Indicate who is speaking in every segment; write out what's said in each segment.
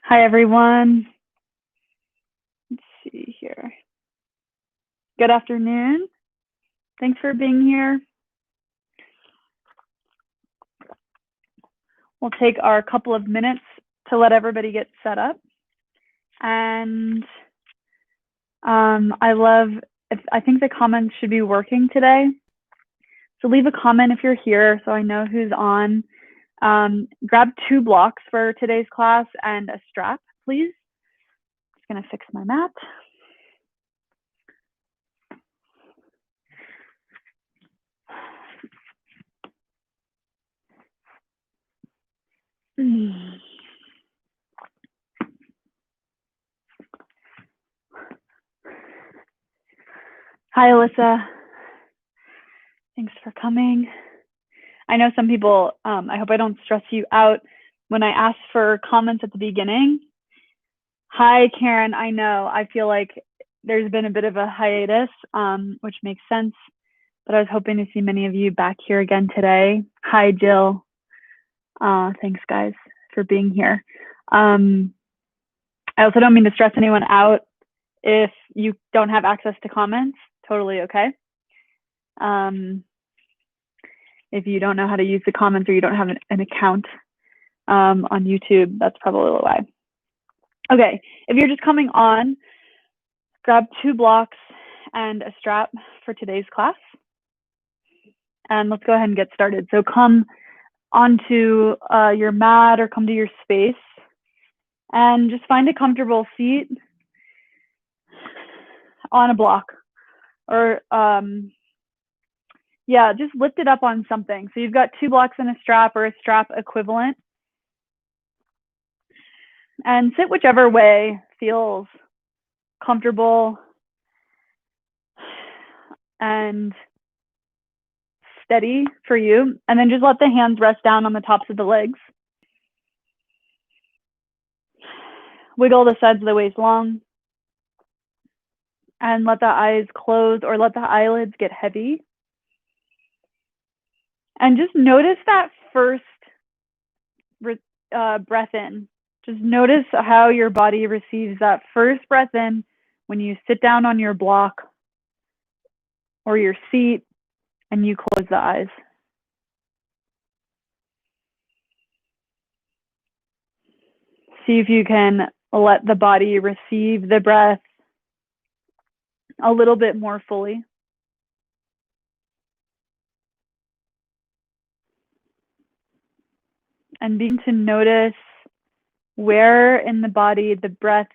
Speaker 1: Hi, everyone. Let's see here. Good afternoon. Thanks for being here. We'll take our couple of minutes to let everybody get set up. And I think the comments should be working today. So leave a comment if you're here so I know who's on. Grab 2 blocks for today's class and a strap, please. Just gonna fix my mat. Hi, Alyssa. Thanks for coming. I know some people, I hope I don't stress you out when I ask for comments at the beginning. Hi, Karen. I know, I feel like there's been a bit of a hiatus, which makes sense, but I was hoping to see many of you back here again today. Hi, Jill. Thanks, guys, for being here. I also don't mean to stress anyone out if you don't have access to comments. Totally okay. If you don't know how to use the comments or you don't have an account on YouTube, that's probably why. Okay, if you're just coming on, grab 2 blocks and a strap for today's class. And let's go ahead and get started. So come onto your mat or come to your space and just find a comfortable seat on a block or yeah, just lift it up on something. So you've got 2 blocks and a strap or a strap equivalent. And sit whichever way feels comfortable and steady for you. And then just let the hands rest down on the tops of the legs. Wiggle the sides of the waist long. And let the eyes close or let the eyelids get heavy. And just notice that first breath in. Just notice how your body receives that first breath in when you sit down on your block or your seat and you close the eyes. See if you can let the body receive the breath a little bit more fully. And begin to notice where in the body the breath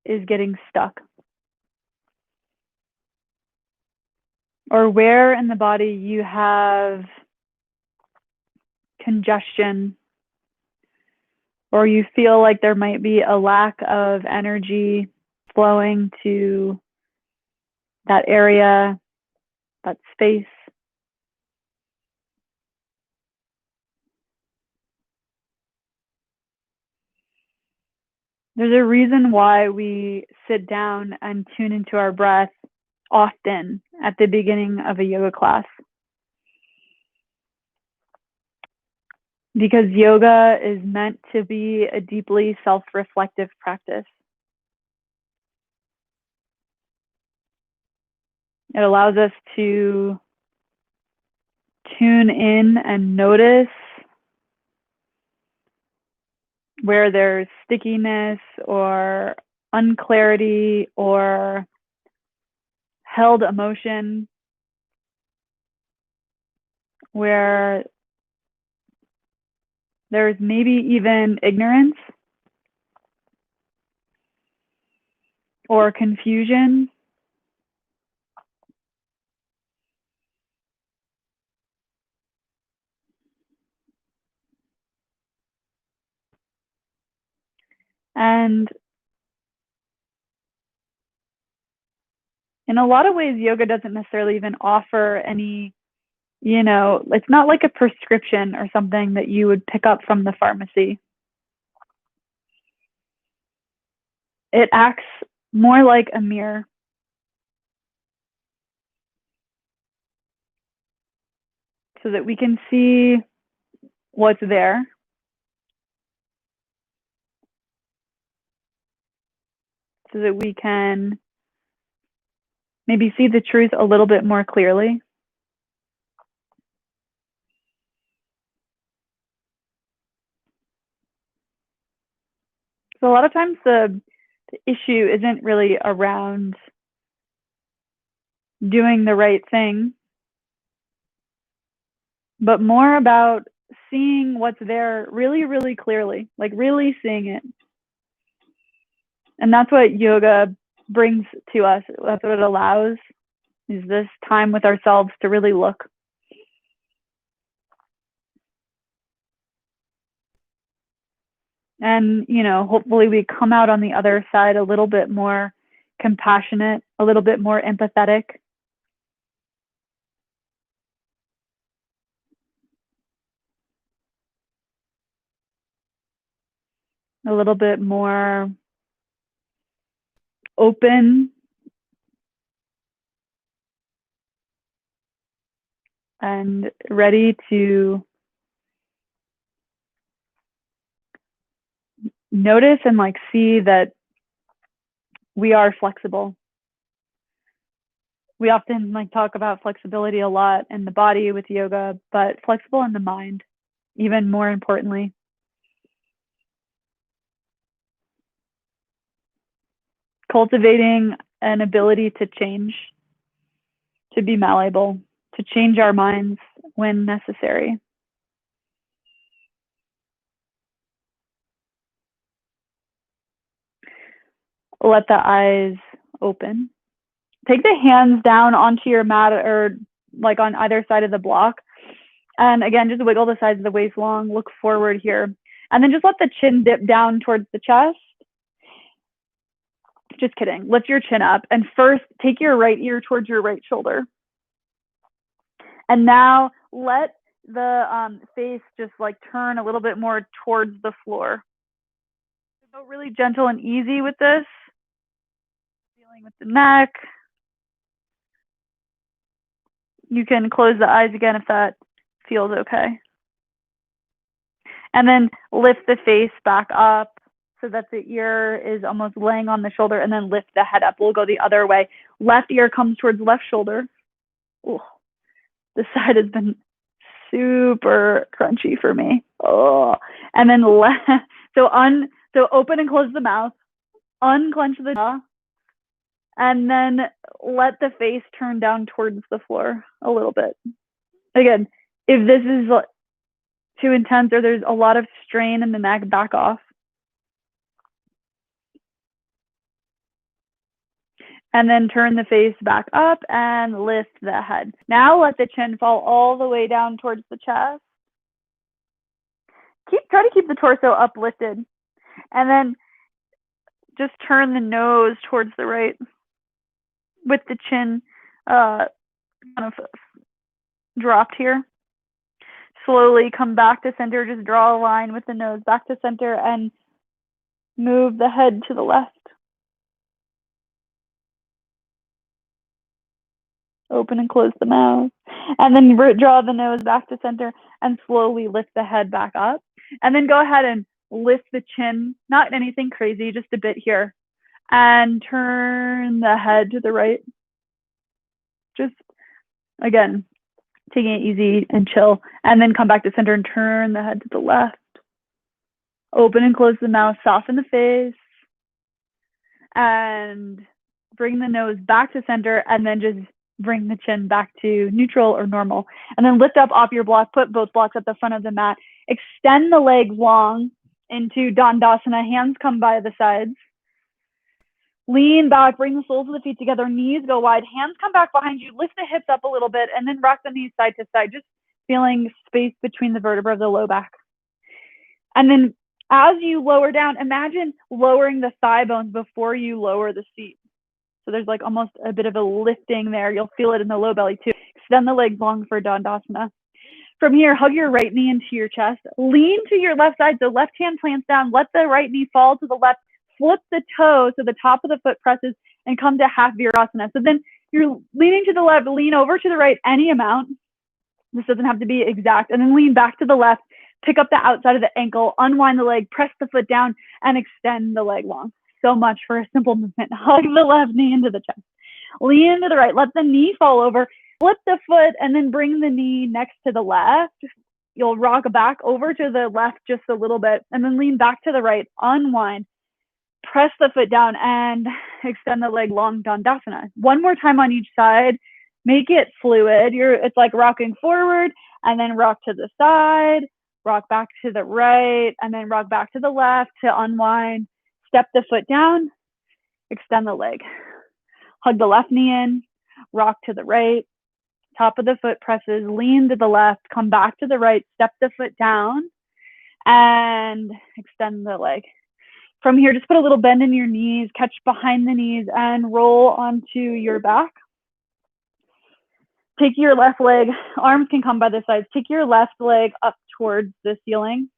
Speaker 1: is getting stuck. Or where in the body you have congestion, or you feel like there might be a lack of energy flowing to that area, that space. There's a reason why we sit down and tune into our breath often at the beginning of a yoga class. Because yoga is meant to be a deeply self-reflective practice. It allows us to tune in and notice where there's stickiness or unclarity or held emotion, where there's maybe even ignorance or confusion. And in a lot of ways, yoga doesn't necessarily even offer any, it's not like a prescription or something that you would pick up from the pharmacy. It acts more like a mirror. So that we can see what's there. so that we can maybe see the truth a little bit more clearly. So a lot of times the issue isn't really around doing the right thing, but more about seeing what's there really, really clearly, like really seeing it. And that's what yoga brings to us. That's what it allows, is this time with ourselves to really look. And, you know, hopefully we come out on the other side a little bit more compassionate, a little bit more empathetic. A little bit more open and ready to notice and like see that we are flexible. We often like talk about flexibility a lot in the body with yoga, but flexible in the mind, even more importantly. Cultivating an ability to change, to be malleable, to change our minds when necessary. Let the eyes open. Take the hands down onto your mat or like on either side of the block. And again, just wiggle the sides of the waist long, look forward here. And then just let the chin dip down towards the chest. Just kidding. Lift your chin up. And first, take your right ear towards your right shoulder. And now let the face just like turn a little bit more towards the floor. Go really gentle and easy with this. Feeling with the neck. You can close the eyes again if that feels okay. And then lift the face back up so that the ear is almost laying on the shoulder, and then lift the head up. We'll go the other way. Left ear comes towards left shoulder. Ooh, this side has been super crunchy for me. Oh, and then so open and close the mouth, unclench the jaw, and then let the face turn down towards the floor a little bit. Again, if this is too intense or there's a lot of strain in the neck, back off. And then turn the face back up and lift the head. Now let the chin fall all the way down towards the chest. Try to keep the torso uplifted. And then just turn the nose towards the right with the chin kind of dropped here. Slowly come back to center. Just draw a line with the nose back to center and move the head to the left. Open and close the mouth. And then draw the nose back to center and slowly lift the head back up. And then go ahead and lift the chin, not anything crazy, just a bit here. And turn the head to the right. Just, again, taking it easy and chill. And then come back to center and turn the head to the left. Open and close the mouth, soften the face. And bring the nose back to center, and then just bring the chin back to neutral or normal. And then lift up off your block, put both blocks at the front of the mat. Extend the legs long into Dandasana. Hands come by the sides. Lean back, bring the soles of the feet together, knees go wide, hands come back behind you, lift the hips up a little bit, and then rock the knees side to side, just feeling space between the vertebrae of the low back. And then as you lower down, imagine lowering the thigh bones before you lower the seat. So there's like almost a bit of a lifting there. You'll feel it in the low belly too. Extend the legs long for Dandasana. From here, hug your right knee into your chest. Lean to your left side. So left hand plants down. Let the right knee fall to the left. Flip the toe so the top of the foot presses and come to half Virasana. So then you're leaning to the left, lean over to the right any amount. This doesn't have to be exact. And then lean back to the left. Pick up the outside of the ankle, unwind the leg, press the foot down, and extend the leg long. so much for a simple movement. Hug the left knee into the chest. Lean to the right. Let the knee fall over. Flip the foot and then bring the knee next to the left. You'll rock back over to the left just a little bit and then lean back to the right. Unwind. Press the foot down and extend the leg long Dandasana. One more time on each side. Make it fluid. It's like rocking forward and then rock to the side, rock back to the right, and then rock back to the left to unwind. Step the foot down, extend the leg. Hug the left knee in, rock to the right, top of the foot presses, lean to the left, come back to the right, step the foot down, and extend the leg. From here, just put a little bend in your knees, catch behind the knees, and roll onto your back. Take your left leg, arms can come by the sides. Take your left leg up towards the ceiling.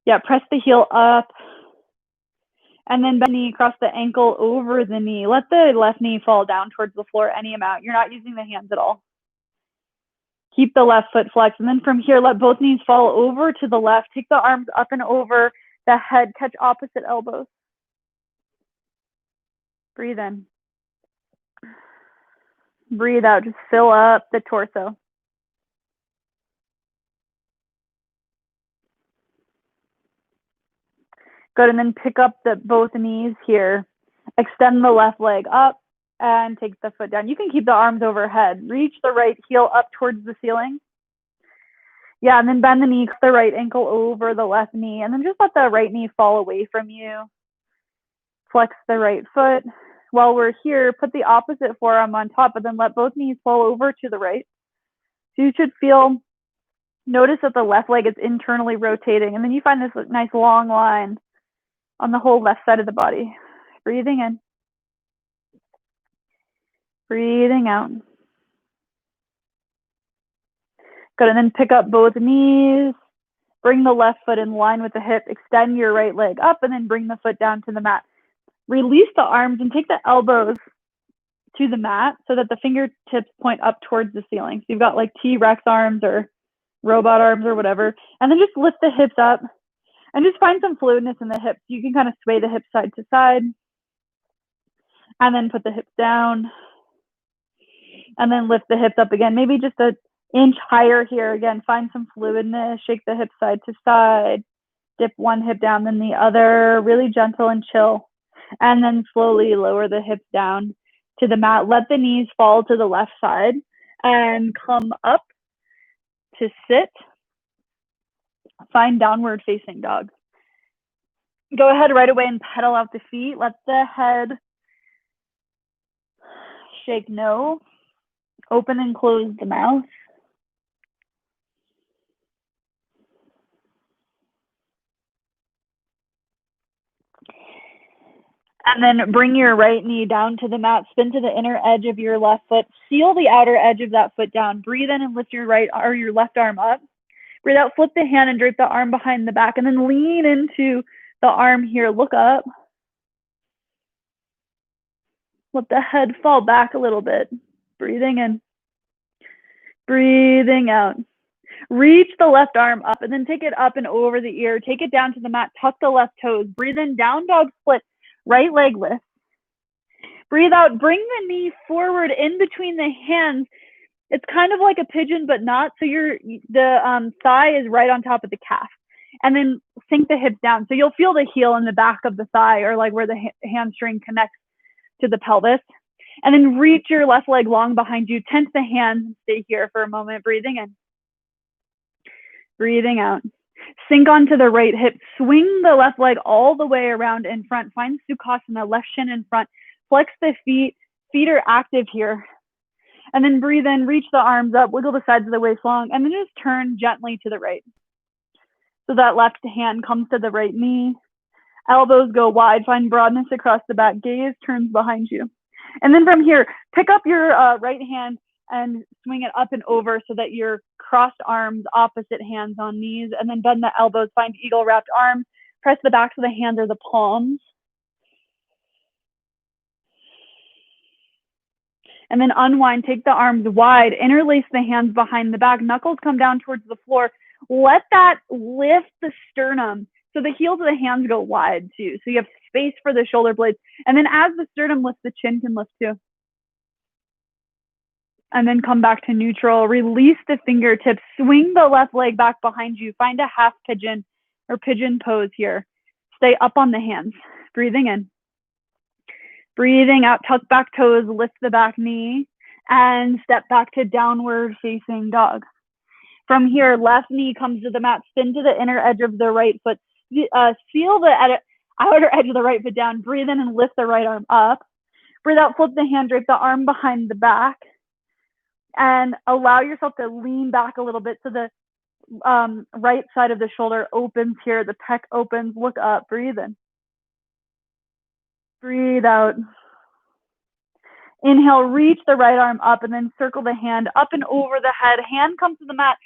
Speaker 1: Yeah, press the heel up. And then bend the knee across the ankle over the knee. Let the left knee fall down towards the floor any amount. You're not using the hands at all. Keep the left foot flexed. And then from here, let both knees fall over to the left. Take the arms up and over the head. Catch opposite elbows. Breathe in. Breathe out. Just fill up the torso. Good, and then pick up both knees here. Extend the left leg up and take the foot down. You can keep the arms overhead. Reach the right heel up towards the ceiling. Yeah, and then bend the knee, the right ankle over the left knee, and then just let the right knee fall away from you. Flex the right foot. While we're here, put the opposite forearm on top, but then let both knees fall over to the right. So you should notice that the left leg is internally rotating, and then you find this nice long line on the whole left side of the body. Breathing in. Breathing out. Good, and then pick up both knees. Bring the left foot in line with the hip. Extend your right leg up, and then bring the foot down to the mat. Release the arms and take the elbows to the mat so that the fingertips point up towards the ceiling. So you've got like T-Rex arms or robot arms or whatever. And then just lift the hips up. And just find some fluidness in the hips. You can kind of sway the hips side to side. And then put the hips down. And then lift the hips up again. Maybe just an inch higher here. Again, find some fluidness. Shake the hips side to side. Dip one hip down, then the other. Really gentle and chill. And then slowly lower the hips down to the mat. Let the knees fall to the left side. And come up to sit. Find downward facing dog. Go ahead right away and pedal out the feet. Let the head shake no. Open and close the mouth. And then bring your right knee down to the mat. Spin to the inner edge of your left foot. Seal the outer edge of that foot down. Breathe in and lift your right or your left arm up. Breathe out, flip the hand and drape the arm behind the back, and then lean into the arm here. Look up. Let the head fall back a little bit. Breathing in. Breathing out. Reach the left arm up and then take it up and over the ear. Take it down to the mat. Tuck the left toes. Breathe in, down dog split. Right leg lift. Breathe out. Bring the knee forward in between the hands. It's kind of like a pigeon, but not. So the thigh is right on top of the calf. And then sink the hips down. So you'll feel the heel in the back of the thigh or like where the hamstring connects to the pelvis. And then reach your left leg long behind you. Tense the hands and stay here for a moment. Breathing in. Breathing out. Sink onto the right hip. Swing the left leg all the way around in front. Find Sukhasana, left shin in front. Flex the feet. Feet are active here. And then breathe in, reach the arms up, wiggle the sides of the waist long, and then just turn gently to the right. So that left hand comes to the right knee. Elbows go wide, find broadness across the back, gaze turns behind you. And then from here, pick up your right hand and swing it up and over so that you're crossed arms, opposite hands on knees, and then bend the elbows, find eagle wrapped arms, press the backs of the hands or the palms. And then unwind, take the arms wide, interlace the hands behind the back, knuckles come down towards the floor. Let that lift the sternum. So the heels of the hands go wide too. So you have space for the shoulder blades. And then as the sternum lifts, the chin can lift too. And then come back to neutral. Release the fingertips. Swing the left leg back behind you. Find a half pigeon or pigeon pose here. Stay up on the hands. Breathing in. Breathing out. Tuck back toes. Lift the back knee. And step back to downward facing dog. From here, left knee comes to the mat. Spin to the inner edge of the right foot. Feel the outer edge of the right foot down. Breathe in and lift the right arm up. Breathe out. Flip the hand. Drape the arm behind the back. And allow yourself to lean back a little bit so the right side of the shoulder opens here. The pec opens. Look up. Breathe in. Breathe out. Inhale, reach the right arm up and then circle the hand up and over the head. Hand comes to the mat.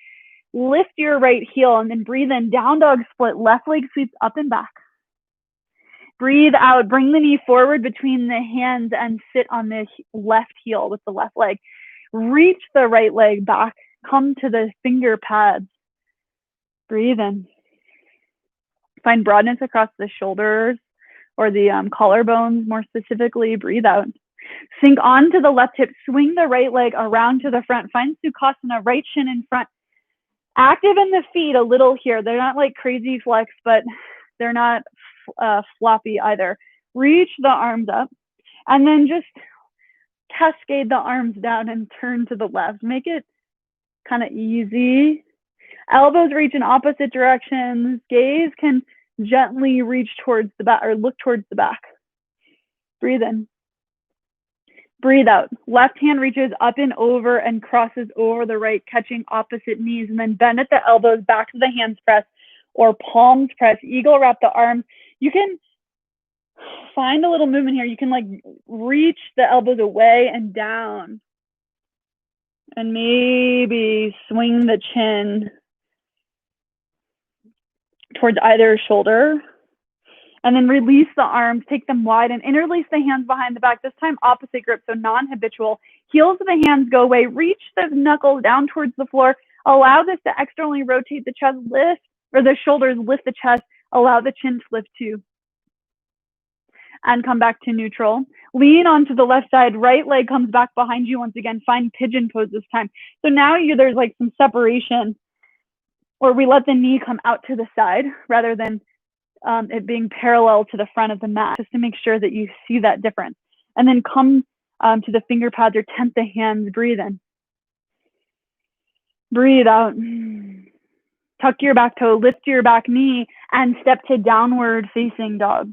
Speaker 1: Lift your right heel and then breathe in. Down dog split. Left leg sweeps up and back. Breathe out. Bring the knee forward between the hands and sit on the left heel with the left leg. Reach the right leg back. Come to the finger pads. Breathe in. Find broadness across the shoulders or the collarbones more specifically. Breathe out. Sink onto the left hip. Swing the right leg around to the front. Find Sukhasana, right shin in front. Active in the feet a little here. They're not like crazy flex, but they're not floppy either. Reach the arms up and then just cascade the arms down and turn to the left. Make it kind of easy. Elbows reach in opposite directions. Gaze can gently reach towards the back or look towards the back. Breathe in. Breathe out. Left hand reaches up and over and crosses over the right, catching opposite knees, and then bend at the elbows, back to the hands press or palms press. Eagle wrap the arms. You can find a little movement here. You can like reach the elbows away and down and maybe swing the chin towards either shoulder and then release the arms, take them wide and interlace the hands behind the back. This time opposite grip, so non-habitual. Heels of the hands go away. Reach the knuckles down towards the floor. Allow this to externally rotate the chest, lift, or the shoulders, lift the chest. Allow the chin to lift too. And come back to neutral. Lean onto the left side. Right leg comes back behind you once again. Find pigeon pose this time. So now there's like some separation, or we let the knee come out to the side rather than it being parallel to the front of the mat, just to make sure that you see that difference. And then come to the finger pads or tent the hands. Breathe in. Breathe out. Tuck your back toe, lift your back knee, and step to downward facing dog.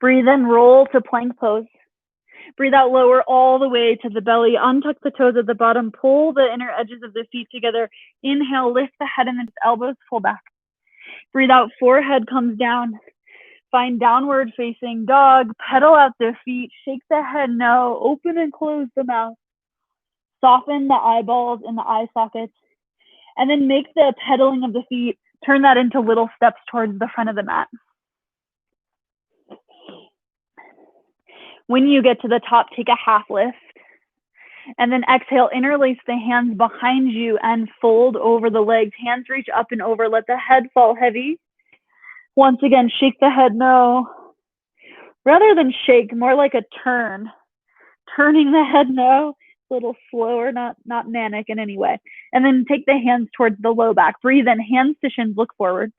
Speaker 1: Breathe in, roll to plank pose. Breathe out, lower all the way to the belly. Untuck the toes at the bottom. Pull the inner edges of the feet together. Inhale, lift the head and the elbows pull back. Breathe out, forehead comes down. Find downward facing dog. Pedal out the feet. Shake the head no. Open and close the mouth. Soften the eyeballs and the eye sockets. And then make the pedaling of the feet, turn that into little steps towards the front of the mat. When you get to the top, take a half lift. And then exhale, interlace the hands behind you and fold over the legs. Hands reach up and over. Let the head fall heavy. Once again, shake the head no. Rather than shake, more like a turn. Turning the head no. A little slower, not manic in any way. And then take the hands towards the low back. Breathe in, hands to shins, look forward.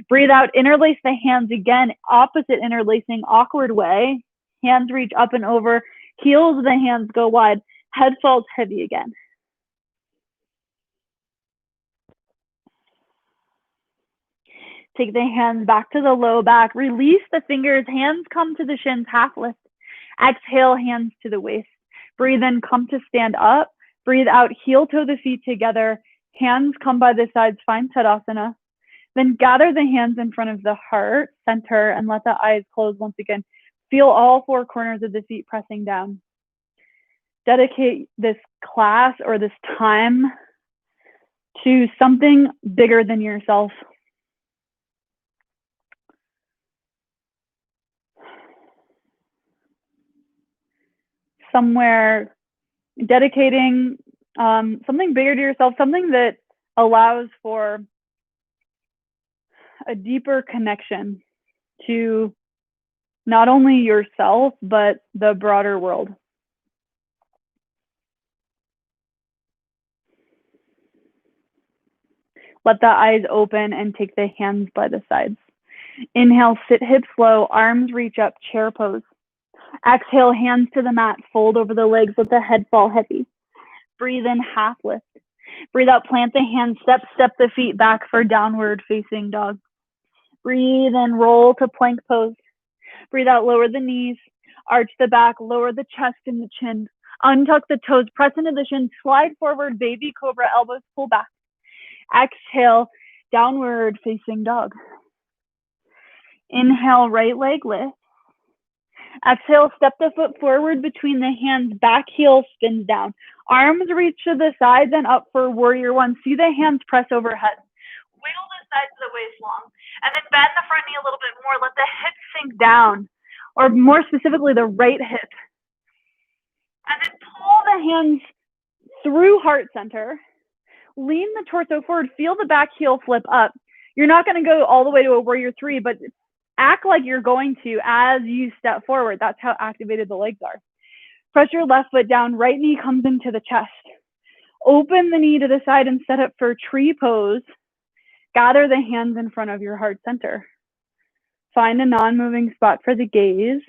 Speaker 1: Breathe out, interlace the hands again, opposite interlacing, awkward way. Hands reach up and over, heels of the hands go wide, head falls heavy again. Take the hands back to the low back, release the fingers, hands come to the shins, half lift. Exhale, hands to the waist. Breathe in, come to stand up. Breathe out, heel toe the feet together. Hands come by the sides, find Tadasana. Then gather the hands in front of the heart, center, and let the eyes close once again. Feel all four corners of the feet pressing down. Dedicate this class or this time to something bigger than yourself. Somewhere dedicating something bigger to yourself, something that allows for a deeper connection to not only yourself, but the broader world. Let the eyes open and take the hands by the sides. Inhale, sit hips low, arms reach up, chair pose. Exhale, hands to the mat, fold over the legs, let the head fall heavy. Breathe in, half lift. Breathe out, plant the hands, step the feet back for downward facing dog. Breathe in, roll to plank pose. Breathe out, lower the knees, arch the back, lower the chest and the chin. Untuck the toes, press into the shins, slide forward, baby cobra, elbows pull back. Exhale, downward facing dog. Inhale, right leg lift. Exhale, step the foot forward between the hands, back heel spins down. Arms reach to the sides and up for warrior one. See the hands press overhead. Wiggle the sides of the waist long. And then bend the front knee a little bit more. Let the hip sink down, or more specifically, the right hip. And then pull the hands through heart center. Lean the torso forward. Feel the back heel flip up. You're not going to go all the way to a warrior three, but act like you're going to as you step forward. That's how activated the legs are. Press your left foot down. Right knee comes into the chest. Open the knee to the side and set up for tree pose. Gather the hands in front of your heart center. Find a non-moving spot for the gaze.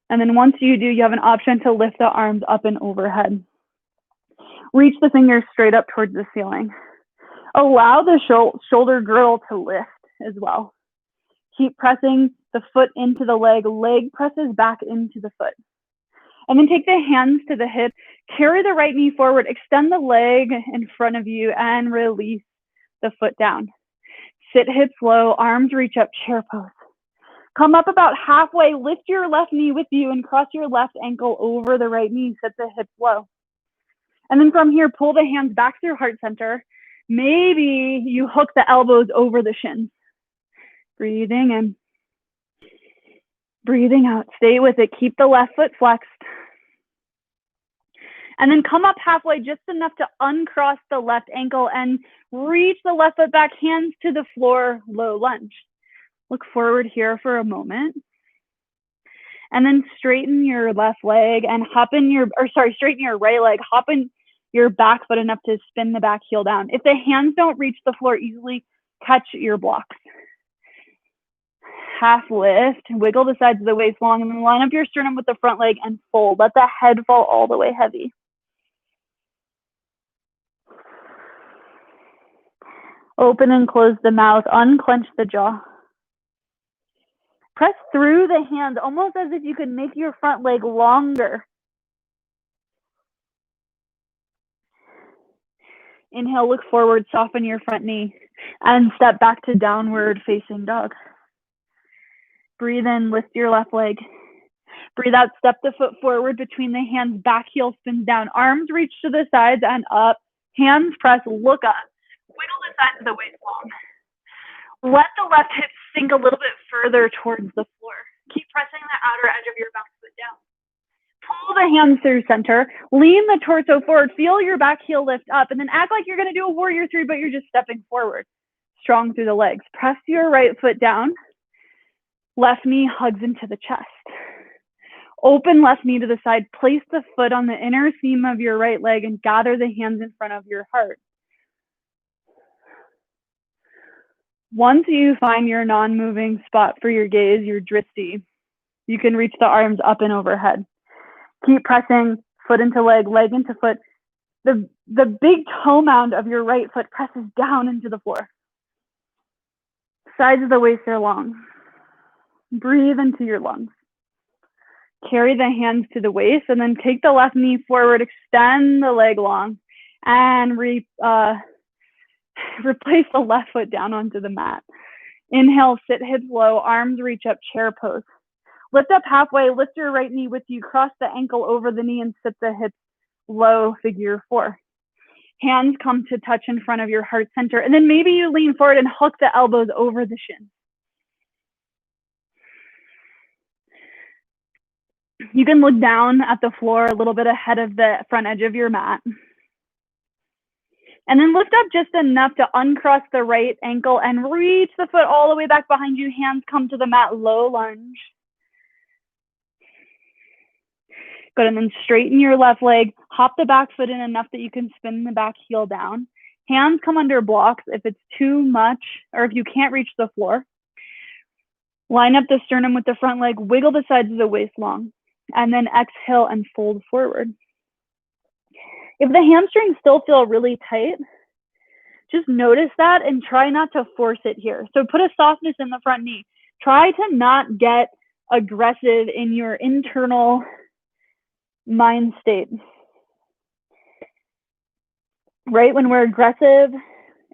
Speaker 1: And then once you do, you have an option to lift the arms up and overhead. Reach the fingers straight up towards the ceiling. Allow the shoulder girdle to lift as well. Keep pressing the foot into the leg. Leg presses back into the foot. And then take the hands to the hip. Carry the right knee forward. Extend the leg in front of you and release the foot down. Sit hips low. Arms reach up. Chair pose. Come up about halfway. Lift your left knee with you and cross your left ankle over the right knee. Set the hips low. And then from here, pull the hands back through heart center. Maybe you hook the elbows over the shins. Breathing in. Breathing out. Stay with it. Keep the left foot flexed. And then come up halfway, just enough to uncross the left ankle and reach the left foot back, hands to the floor, low lunge. Look forward here for a moment. And then straighten your left leg and straighten your right leg. Hop in your back foot enough to spin the back heel down. If the hands don't reach the floor easily, catch your blocks. Half lift, wiggle the sides of the waist long, and then line up your sternum with the front leg and fold. Let the head fall all the way heavy. Open and close the mouth, unclench the jaw. Press through the hands, almost as if you could make your front leg longer. Inhale, look forward, soften your front knee, and step back to downward facing dog. Breathe in, lift your left leg. Breathe out, step the foot forward between the hands, back heel spins down. Arms reach to the sides and up. Hands press, look up. Wiggle the sides of the waist long. Let the left hip sink a little bit further towards the floor. Keep pressing the outer edge of your back foot down. Pull the hands through center. Lean the torso forward. Feel your back heel lift up. And then act like you're going to do a warrior three, but you're just stepping forward. Strong through the legs. Press your right foot down. Left knee hugs into the chest. Open left knee to the side. Place the foot on the inner seam of your right leg and gather the hands in front of your heart. Once you find your non-moving spot for your gaze, your drishti, you can reach the arms up and overhead. Keep pressing foot into leg, leg into foot. The big toe mound of your right foot presses down into the floor. Sides of the waist are long. Breathe into your lungs. Carry the hands to the waist and then take the left knee forward, extend the leg long, and replace the left foot down onto the mat. Inhale, sit hips low, arms reach up, chair pose. Lift up halfway, lift your right knee with you, cross the ankle over the knee and sit the hips low, figure four. Hands come to touch in front of your heart center. And then maybe you lean forward and hook the elbows over the shins. You can look down at the floor a little bit ahead of the front edge of your mat. And then lift up just enough to uncross the right ankle and reach the foot all the way back behind you. Hands come to the mat, low lunge. Good, and then straighten your left leg, hop the back foot in enough that you can spin the back heel down. Hands come under blocks if it's too much or if you can't reach the floor. Line up the sternum with the front leg, wiggle the sides of the waist long, and then exhale and fold forward. If the hamstrings still feel really tight, just notice that and try not to force it here. So put a softness in the front knee. Try to not get aggressive in your internal mind state. Right? When we're aggressive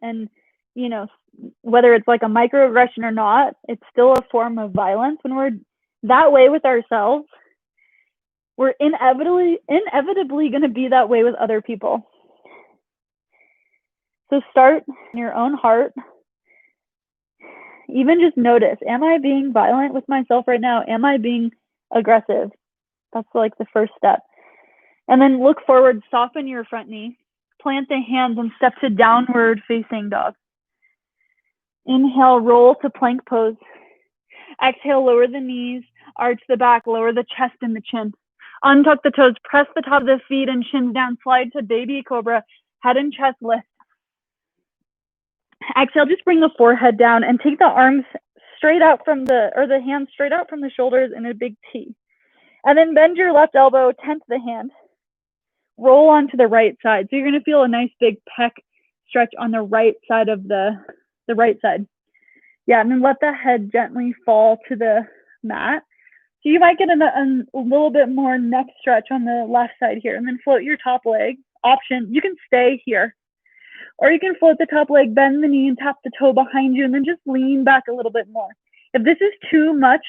Speaker 1: and, you know, whether it's like a microaggression or not, it's still a form of violence. When we're that way with ourselves, we're inevitably going to be that way with other people. So start in your own heart. Even just notice, am I being violent with myself right now? Am I being aggressive? That's like the first step. And then look forward, soften your front knee, plant the hands and step to downward facing dog. Inhale, roll to plank pose. Exhale, lower the knees, arch the back, lower the chest and the chin. Untuck the toes, press the top of the feet and shins down, slide to baby cobra, head and chest lift. Exhale, just bring the forehead down and take the arms straight out from the hands straight out from the shoulders in a big T. And then bend your left elbow, tent the hand. Roll onto the right side. So you're going to feel a nice big pec stretch on the right side of the right side. Yeah, and then let the head gently fall to the mat. So you might get a little bit more neck stretch on the left side here, and then float your top leg. Option, you can stay here. Or you can float the top leg, bend the knee and tap the toe behind you, and then just lean back a little bit more. If this is too much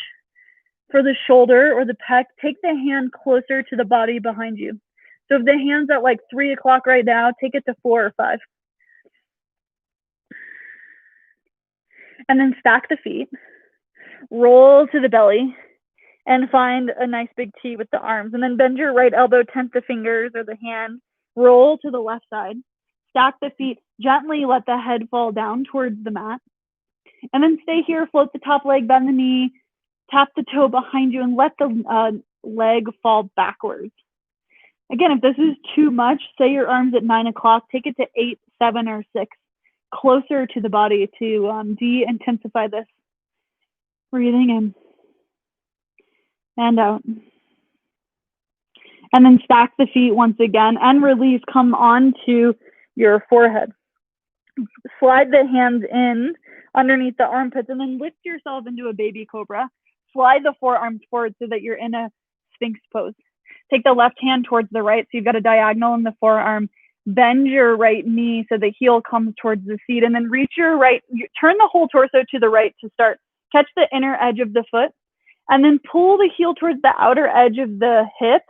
Speaker 1: for the shoulder or the pec, take the hand closer to the body behind you. So if the hand's at like 3 o'clock right now, take it to 4 or 5. And then stack the feet, roll to the belly, and find a nice big T with the arms. And then bend your right elbow, tent the fingers or the hand, roll to the left side. Stack the feet, gently let the head fall down towards the mat. And then stay here, float the top leg, bend the knee, tap the toe behind you, and let the leg fall backwards. Again, if this is too much, say your arms at 9 o'clock, take it to 8, 7, or 6, closer to the body to de-intensify this. Breathing in and out. And then stack the feet once again and release, come onto your forehead. Slide the hands in underneath the armpits and then lift yourself into a baby cobra. Slide the forearms forward so that you're in a Sphinx pose. Take the left hand towards the right, so you've got a diagonal in the forearm. Bend your right knee so the heel comes towards the seat, and then reach your right, turn the whole torso to the right to start. Catch the inner edge of the foot, and then pull the heel towards the outer edge of the hip,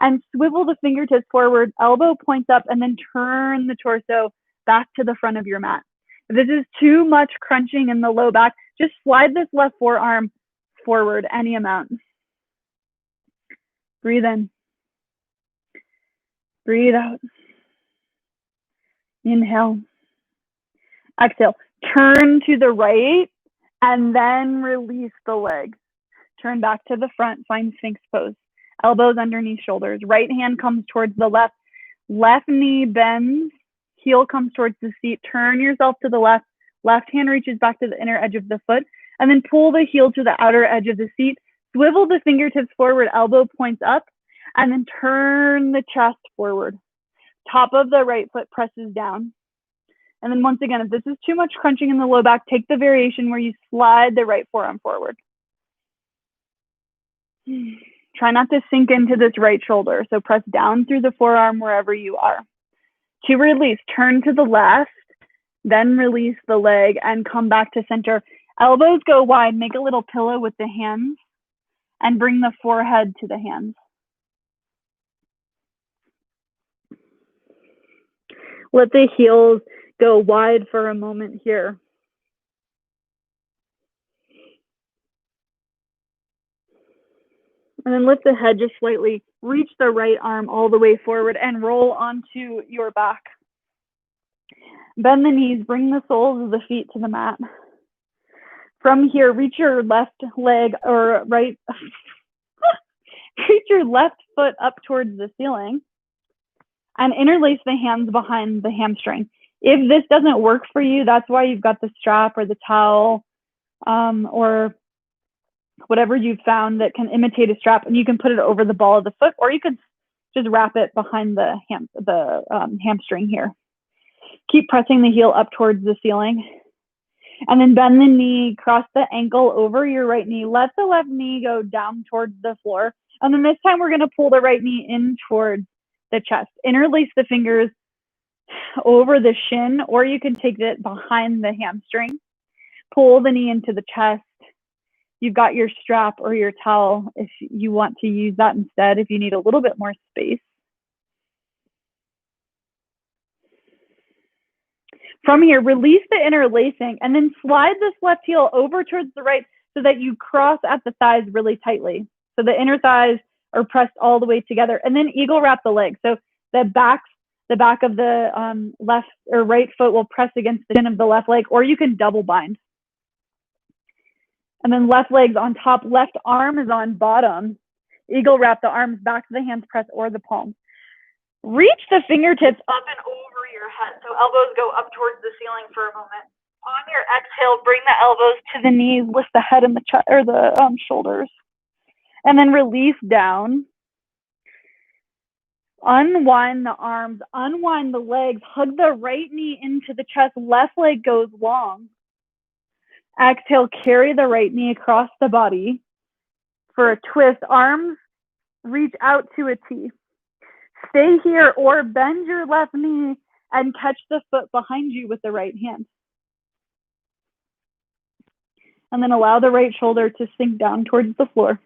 Speaker 1: and swivel the fingertips forward, elbow points up, and then turn the torso back to the front of your mat. If this is too much crunching in the low back, just slide this left forearm forward any amount. Breathe in. Breathe out. Inhale. Exhale. Turn to the right and then release the leg. Turn back to the front, find Sphinx pose. Elbows underneath shoulders. Right hand comes towards the left. Left knee bends. Heel comes towards the seat. Turn yourself to the left. Left hand reaches back to the inner edge of the foot. And then pull the heel to the outer edge of the seat. Swivel the fingertips forward, elbow points up. And then turn the chest forward. Top of the right foot presses down. And then once again, if this is too much crunching in the low back, take the variation where you slide the right forearm forward. Try not to sink into this right shoulder. So press down through the forearm wherever you are. To release, turn to the left, then release the leg and come back to center. Elbows go wide, make a little pillow with the hands and bring the forehead to the hands. Let the heels go wide for a moment here. And then lift the head just slightly. Reach the right arm all the way forward and roll onto your back. Bend the knees, bring the soles of the feet to the mat. From here, reach your left leg or right. Reach your left foot up towards the ceiling and interlace the hands behind the hamstring. If this doesn't work for you, that's why you've got the strap or the towel or whatever you've found that can imitate a strap, and you can put it over the ball of the foot, or you could just wrap it behind the hamstring here. Keep pressing the heel up towards the ceiling. And then bend the knee, cross the ankle over your right knee. Let the left knee go down towards the floor. And then this time we're going to pull the right knee in towards the chest. Interlace the fingers over the shin, or you can take it behind the hamstring. Pull the knee into the chest. You've got your strap or your towel if you want to use that instead, if you need a little bit more space. From here, release the interlacing and then slide this left heel over towards the right so that you cross at the thighs really tightly. So the inner thighs are pressed all the way together, and then eagle wrap the legs. So the back of the left or right foot will press against the shin of the left leg, or you can double bind. And then left leg's on top, left arm is on bottom. Eagle wrap the arms back to the hands press or the palms. Reach the fingertips up and over your head. So elbows go up towards the ceiling for a moment. On your exhale, bring the elbows to the knees, lift the head and the chest or the shoulders. And then release down. Unwind the arms, unwind the legs, hug the right knee into the chest, left leg goes long. Exhale, carry the right knee across the body for a twist. Arms reach out to a T. Stay here or bend your left knee and catch the foot behind you with the right hand. And then allow the right shoulder to sink down towards the floor.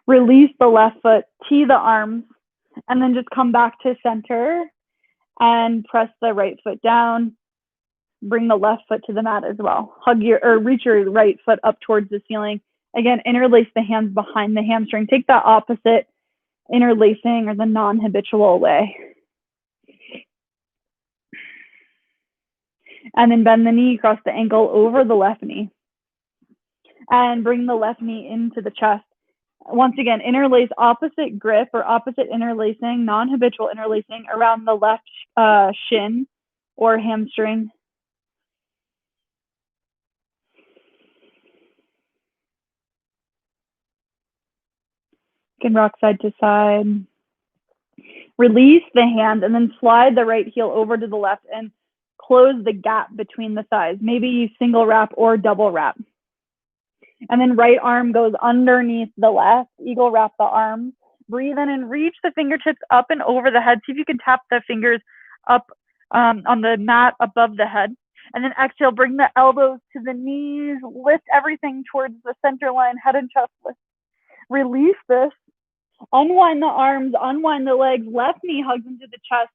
Speaker 1: Release the left foot, tee the arms, and then just come back to center and press the right foot down. Bring the left foot to the mat as well. Reach your right foot up towards the ceiling. Again, interlace the hands behind the hamstring. Take that opposite interlacing or the non-habitual way. And then bend the knee, cross the ankle over the left knee. And bring the left knee into the chest. Once again, interlace opposite grip or opposite interlacing, non-habitual interlacing around the left shin or hamstring. You can rock side to side. Release the hand and then slide the right heel over to the left and close the gap between the thighs. Maybe you single wrap or double wrap. And then right arm goes underneath the left. Eagle wrap the arms. Breathe in and reach the fingertips up and over the head. See if you can tap the fingers up on the mat above the head. And then exhale, bring the elbows to the knees. Lift everything towards the center line, head and chest lift. Release this. Unwind the arms, unwind the legs. Left knee hugs into the chest.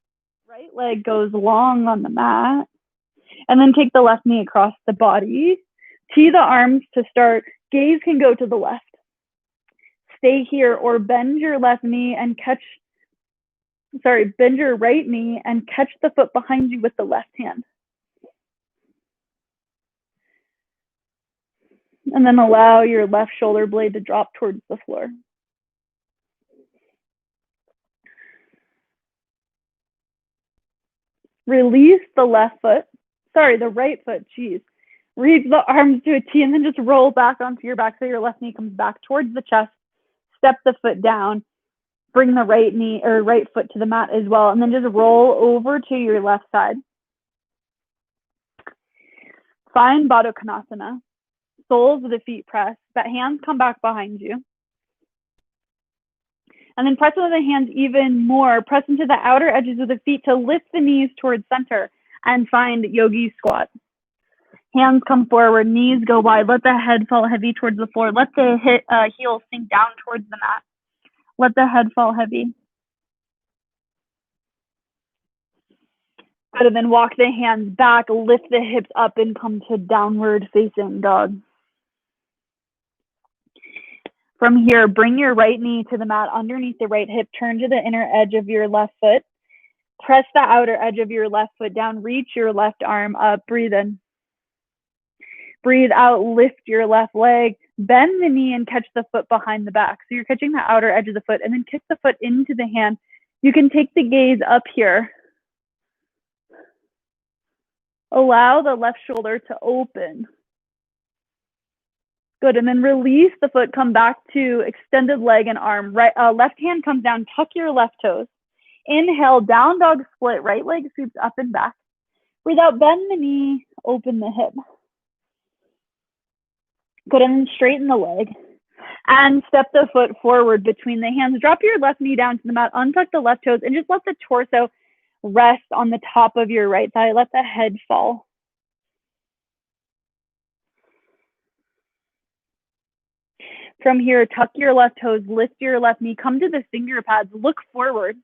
Speaker 1: Right leg goes long on the mat. And then take the left knee across the body. Tee the arms to start. Gaze can go to the left. Stay here or bend your left knee and bend your right knee and catch the foot behind you with the left hand. And then allow your left shoulder blade to drop towards the floor. Release the right foot, geez. Reach the arms to a T and then just roll back onto your back so your left knee comes back towards the chest. Step the foot down. Bring the right knee or right foot to the mat as well. And then just roll over to your left side. Find Baddha Konasana. Soles of the feet press. But hands come back behind you. And then press with the hands even more. Press into the outer edges of the feet to lift the knees towards center and find Yogi Squat. Hands come forward, knees go wide. Let the head fall heavy towards the floor. Let the heels sink down towards the mat. Let the head fall heavy. Good, and then walk the hands back, lift the hips up and come to downward facing dog. From here, bring your right knee to the mat underneath the right hip. Turn to the inner edge of your left foot. Press the outer edge of your left foot down. Reach your left arm up. Breathe in. Breathe out. Lift your left leg. Bend the knee and catch the foot behind the back. So you're catching the outer edge of the foot and then kick the foot into the hand. You can take the gaze up here. Allow the left shoulder to open. Good, and then release the foot, come back to extended leg and arm. Right, left hand comes down, tuck your left toes. Inhale, down dog split, right leg sweeps up and back. Breathe out, bend the knee, open the hip. Good, and then straighten the leg. And step the foot forward between the hands. Drop your left knee down to the mat, untuck the left toes, and just let the torso rest on the top of your right thigh. Let the head fall. From here, tuck your left toes, lift your left knee, come to the finger pads, look forward,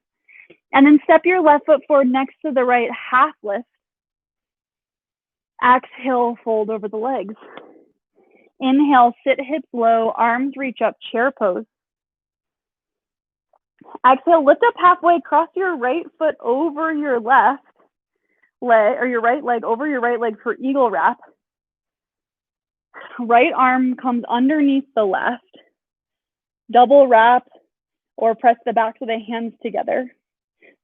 Speaker 1: and then step your left foot forward next to the right, half lift. Exhale, fold over the legs. Inhale, sit hips low, arms reach up, chair pose. Exhale, lift up halfway, cross your right foot over your left leg, or your right leg over your right leg for eagle wrap. Right arm comes underneath the left. Double wrap or press the backs of the hands together.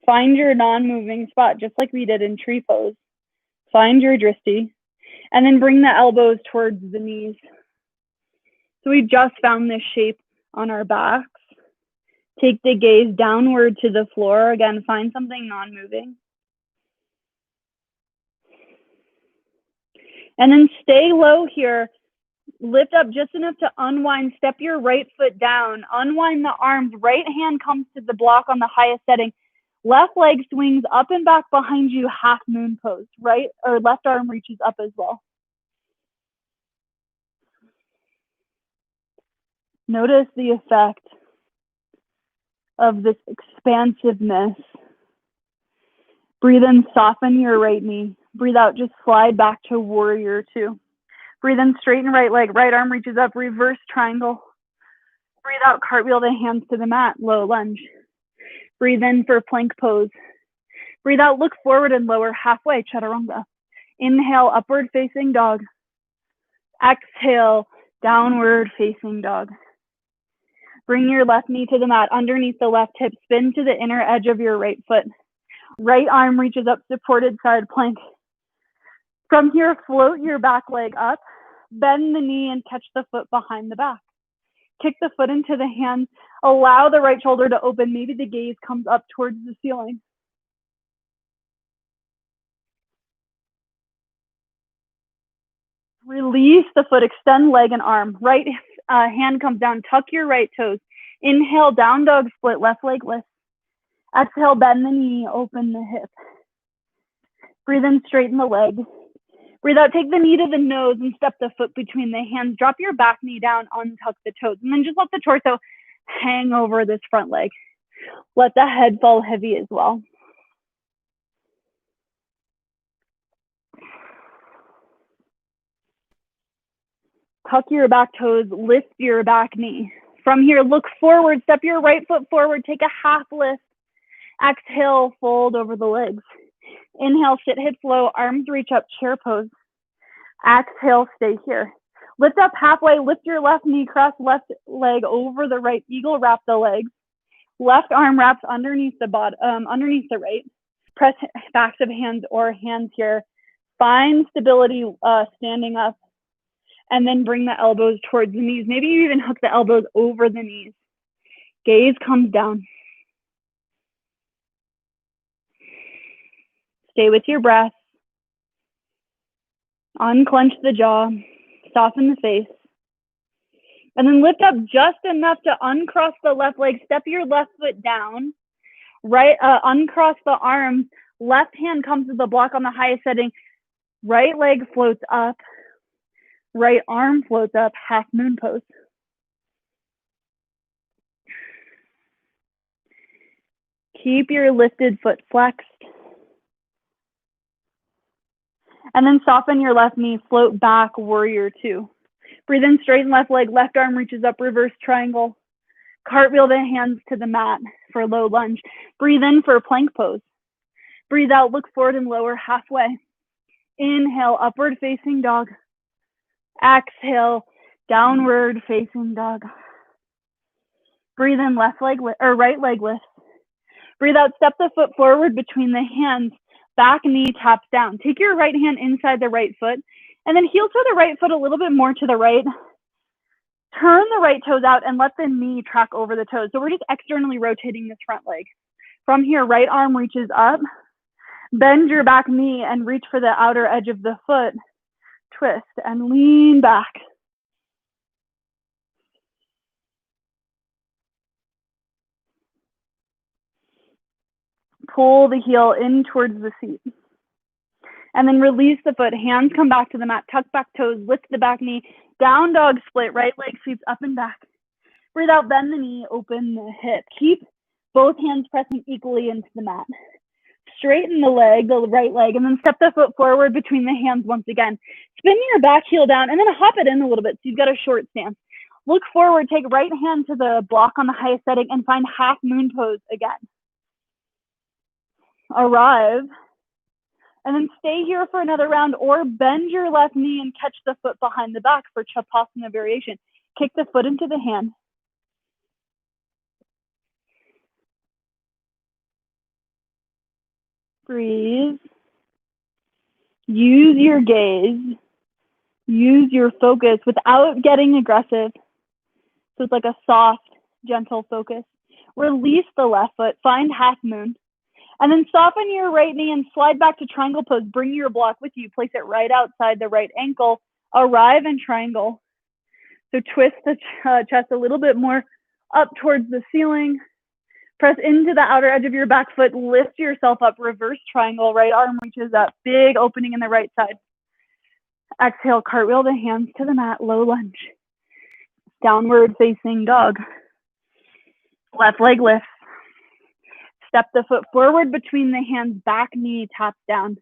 Speaker 1: Find your non-moving spot, just like we did in tree pose. Find your drishti, and then bring the elbows towards the knees. So we just found this shape on our backs. Take the gaze downward to the floor. Again, find something non-moving. And then stay low here. Lift up just enough to unwind. Step your right foot down. Unwind the arms. Right hand comes to the block on the highest setting. Left leg swings up and back behind you, half moon pose. Right or left arm reaches up as well. Notice the effect of this expansiveness. Breathe in, soften your right knee. Breathe out, just slide back to warrior two. Breathe in, straighten right leg, right arm reaches up, reverse triangle. Breathe out, cartwheel the hands to the mat, low lunge. Breathe in for plank pose. Breathe out, look forward and lower halfway, chaturanga. Inhale, upward facing dog. Exhale, downward facing dog. Bring your left knee to the mat, underneath the left hip, spin to the inner edge of your right foot. Right arm reaches up, supported side plank. From here, float your back leg up, bend the knee and catch the foot behind the back. Kick the foot into the hand, allow the right shoulder to open. Maybe the gaze comes up towards the ceiling. Release the foot, extend leg and arm. Right hand comes down, tuck your right toes. Inhale, down dog split, left leg lift. Exhale, bend the knee, open the hip. Breathe in, straighten the leg. Breathe out, take the knee to the nose and step the foot between the hands. Drop your back knee down, untuck the toes, and then just let the torso hang over this front leg. Let the head fall heavy as well. Tuck your back toes, lift your back knee. From here, look forward, step your right foot forward, take a half lift. Exhale, fold over the legs. Inhale, sit hips low, arms reach up, chair pose. Exhale, stay here. Lift up halfway, lift your left knee, cross left leg over the right, eagle wrap the legs. Left arm wraps underneath the bottom, underneath the right. Press backs of hands or hands here. Find stability standing up. And then bring the elbows towards the knees. Maybe you even hook the elbows over the knees. Gaze comes down. Stay with your breath. Unclench the jaw. Soften the face. And then lift up just enough to uncross the left leg. Step your left foot down. Right, uncross the arms. Left hand comes to the block on the highest setting. Right leg floats up. Right arm floats up, half moon pose. Keep your lifted foot flexed. And then soften your left knee, float back, warrior two. Breathe in, straighten left leg, left arm reaches up, reverse triangle. Cartwheel the hands to the mat for low lunge. Breathe in for plank pose. Breathe out, look forward and lower halfway. Inhale, upward facing dog. Exhale, downward facing dog. Breathe in, left leg or right leg lifts. Breathe out, step the foot forward between the hands. Back knee taps down. Take your right hand inside the right foot and then heel toe the right foot a little bit more to the right. Turn the right toes out and let the knee track over the toes. So we're just externally rotating this front leg. From here, right arm reaches up. Bend your back knee and reach for the outer edge of the foot. Twist and lean back. Pull the heel in towards the seat. And then release the foot. Hands come back to the mat. Tuck back toes. Lift the back knee. Down dog split. Right leg sweeps up and back. Breathe out. Bend the knee. Open the hip. Keep both hands pressing equally into the mat. Straighten the leg, the right leg, and then step the foot forward between the hands once again. Spin your back heel down and then hop it in a little bit so you've got a short stance. Look forward. Take right hand to the block on the highest setting and find half moon pose again. Arrive. And then stay here for another round or bend your left knee and catch the foot behind the back for Chapasana variation. Kick the foot into the hand. Breathe. Use your gaze. Use your focus without getting aggressive. So it's like a soft, gentle focus. Release the left foot. Find half moon. And then soften your right knee and slide back to triangle pose. Bring your block with you. Place it right outside the right ankle. Arrive in triangle. So twist the chest a little bit more up towards the ceiling. Press into the outer edge of your back foot. Lift yourself up. Reverse triangle. Right arm reaches up. Big opening in the right side. Exhale, cartwheel the hands to the mat. Low lunge. Downward facing dog. Left leg lifts. Step the foot forward between the hands, back knee taps down.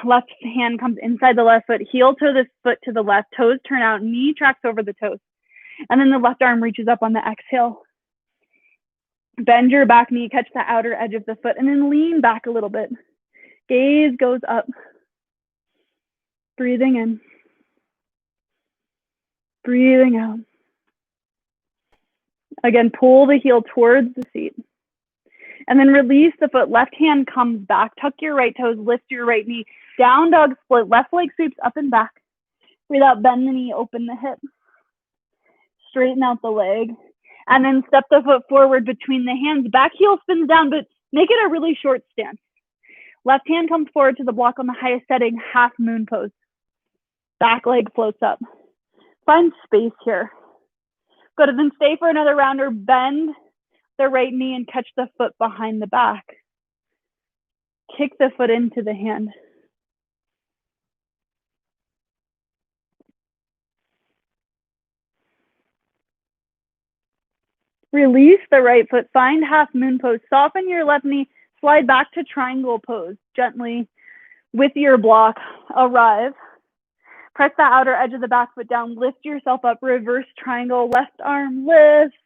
Speaker 1: Left hand comes inside the left foot, heel toe the foot to the left, toes turn out, knee tracks over the toes. And then the left arm reaches up on the exhale. Bend your back knee, catch the outer edge of the foot, and then lean back a little bit. Gaze goes up. Breathing in. Breathing out. Again, pull the heel towards the seat. And then release the foot. Left hand comes back. Tuck your right toes. Lift your right knee. Down dog split. Left leg sweeps up and back. Breathe out. Bend the knee. Open the hip. Straighten out the leg. And then step the foot forward between the hands. Back heel spins down, but make it a really short stance. Left hand comes forward to the block on the highest setting. Half moon pose. Back leg floats up. Find space here. Good. And then stay for another round or bend the right knee and catch the foot behind the back. Kick the foot into the hand. Release the right foot. Find half moon pose. Soften your left knee. Slide back to triangle pose gently with your block. Arrive. Press the outer edge of the back foot down. Lift yourself up. Reverse triangle. Left arm lifts.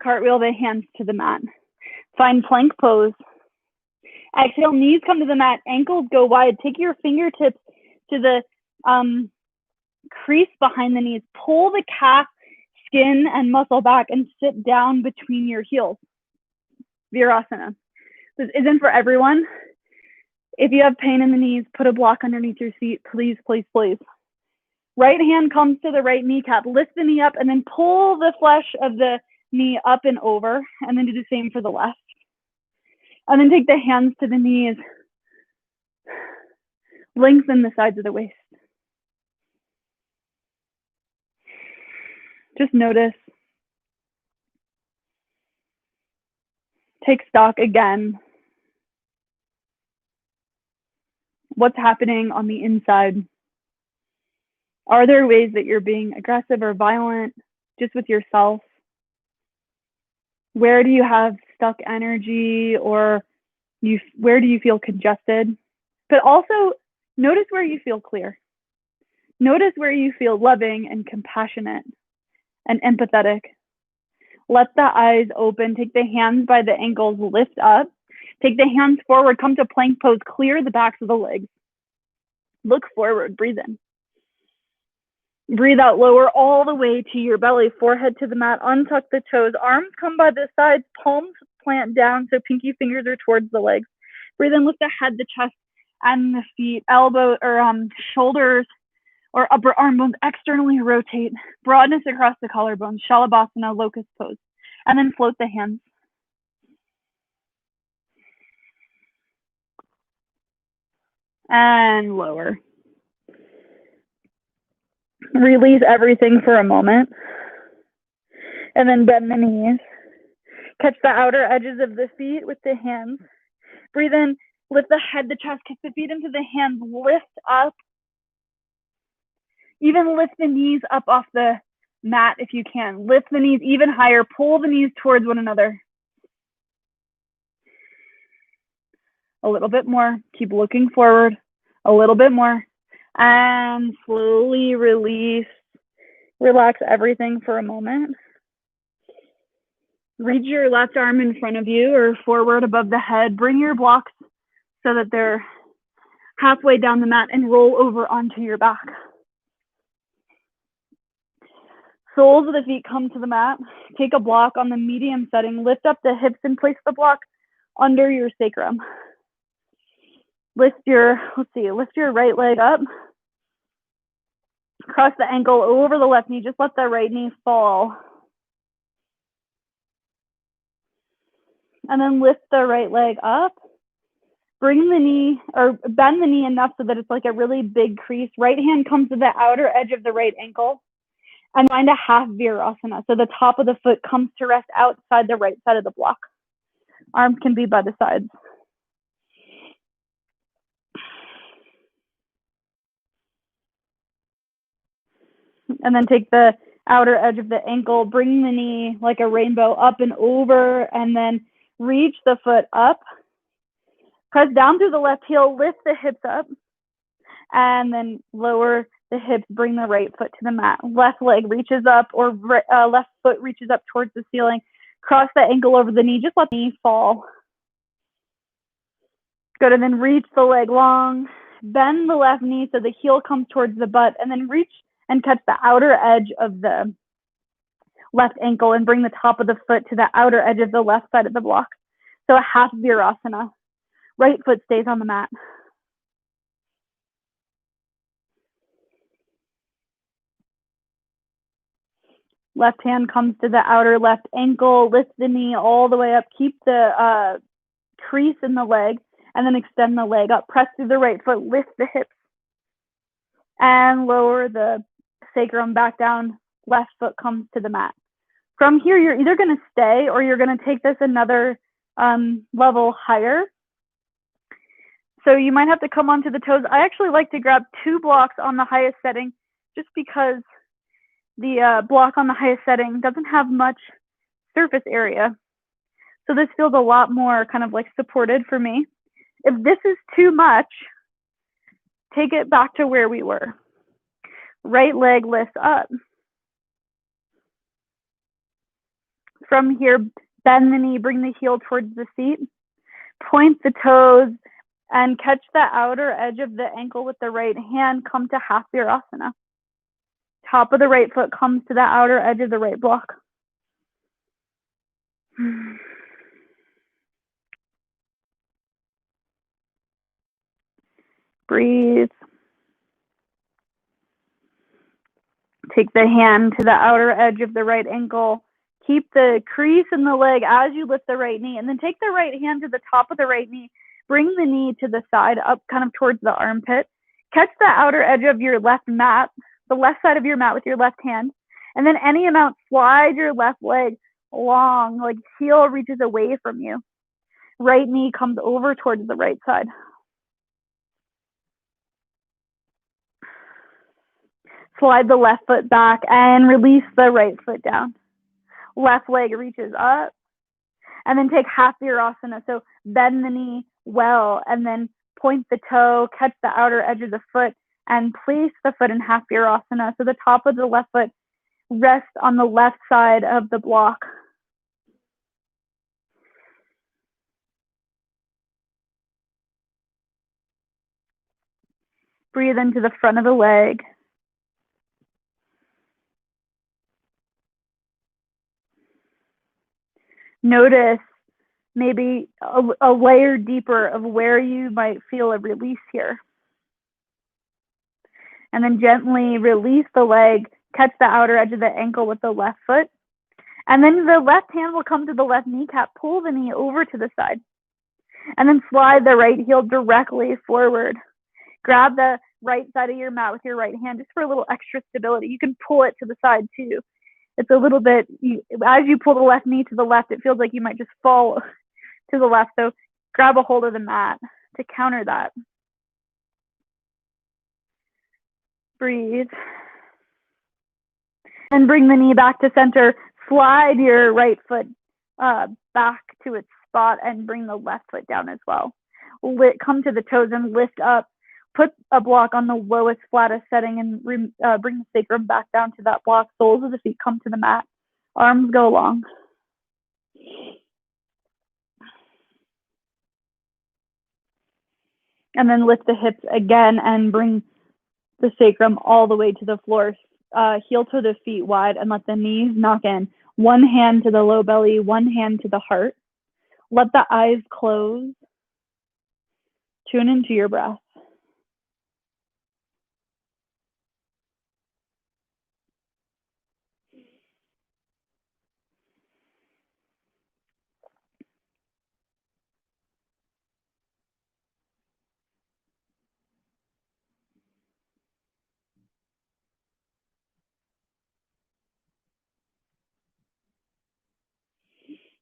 Speaker 1: Cartwheel the hands to the mat. Find plank pose. Exhale, knees come to the mat, ankles go wide. Take your fingertips to the crease behind the knees. Pull the calf, skin, and muscle back and sit down between your heels. Virasana. This isn't for everyone. If you have pain in the knees, put a block underneath your seat, please, please, please. Right hand comes to the right kneecap. Lift the knee up and then pull the flesh of the knee up and over, and then do the same for the left. And then take the hands to the knees. Lengthen the sides of the waist. Just notice. Take stock again. What's happening on the inside? Are there ways that you're being aggressive or violent just with yourself? Where do you have stuck energy, or where do you feel congested? But also notice where you feel clear. Notice where you feel loving and compassionate and empathetic. Let the eyes open. Take the hands by the ankles, lift up. Take the hands forward, come to plank pose, clear the backs of the legs. Look forward, breathe in. Breathe out, lower all the way to your belly, forehead to the mat, untuck the toes, arms come by the sides, palms plant down so pinky fingers are towards the legs. Breathe in, lift the head, the chest, and the feet, elbow or shoulders or upper arm bones externally rotate, broadness across the collarbones, Shalabhasana, locust pose, and then float the hands. And lower. Release everything for a moment. And then bend the knees. Catch the outer edges of the feet with the hands. Breathe in, lift the head, the chest, kick the feet into the hands, lift up. Even lift the knees up off the mat if you can. Lift the knees even higher, pull the knees towards one another. A little bit more, keep looking forward, a little bit more. And slowly release, relax everything for a moment. Reach your left arm in front of you or forward above the head. Bring your blocks so that they're halfway down the mat and roll over onto your back. Soles of the feet come to the mat. Take a block on the medium setting. Lift up the hips and place the block under your sacrum. Lift your right leg up. Cross the ankle over the left knee. Just let the right knee fall. And then lift the right leg up. Bring the knee or bend the knee enough so that it's like a really big crease. Right hand comes to the outer edge of the right ankle. And find a half Virasana. So the top of the foot comes to rest outside the right side of the block. Arms can be by the sides. And then take the outer edge of the ankle, bring the knee like a rainbow up and over, and then reach the foot up. Press down through the left heel, lift the hips up, and then lower the hips, bring the right foot to the mat. Left leg reaches up or left foot reaches up towards the ceiling. Cross the ankle over the knee, just let the knee fall. Good, and then reach the leg long. Bend the left knee so the heel comes towards the butt, and then reach and catch the outer edge of the left ankle and bring the top of the foot to the outer edge of the left side of the block. So a half Virasana. Right foot stays on the mat. Left hand comes to the outer left ankle, lift the knee all the way up, keep the crease in the leg, and then extend the leg up. Press through the right foot, lift the hips, and lower the sacrum back down. Left foot comes to the mat. From here, you're either going to stay or you're going to take this another level higher. So you might have to come onto the toes. I actually like to grab 2 blocks on the highest setting just because the block on the highest setting doesn't have much surface area. So this feels a lot more kind of like supported for me. If this is too much, take it back to where we were. Right leg lifts up. From here, bend the knee, bring the heel towards the seat. Point the toes and catch the outer edge of the ankle with the right hand. Come to half Virasana. Top of the right foot comes to the outer edge of the right block. Breathe. Take the hand to the outer edge of the right ankle. Keep the crease in the leg as you lift the right knee, and then take the right hand to the top of the right knee. Bring the knee to the side, up kind of towards the armpit. Catch the outer edge of your left mat, the left side of your mat with your left hand, and then any amount, slide your left leg long, like heel reaches away from you. Right knee comes over towards the right side. Slide the left foot back and release the right foot down. Left leg reaches up, and then take half Virasana. So bend the knee well, and then point the toe, catch the outer edge of the foot, and place the foot in half Virasana. So the top of the left foot rests on the left side of the block. Breathe into the front of the leg. Notice maybe a layer deeper of where you might feel a release here. And then gently release the leg, catch the outer edge of the ankle with the left foot. And then the left hand will come to the left kneecap, pull the knee over to the side. And then slide the right heel directly forward. Grab the right side of your mat with your right hand just for a little extra stability. You can pull it to the side too. It's a little bit, as you pull the left knee to the left, it feels like you might just fall to the left. So grab a hold of the mat to counter that. Breathe. And bring the knee back to center. Slide your right foot back to its spot and bring the left foot down as well. Come to the toes and lift up. Put a block on the lowest, flattest setting and bring the sacrum back down to that block. Soles of the feet come to the mat. Arms go long. And then lift the hips again and bring the sacrum all the way to the floor. Heel to the feet wide and let the knees knock in. One hand to the low belly, one hand to the heart. Let the eyes close. Tune into your breath.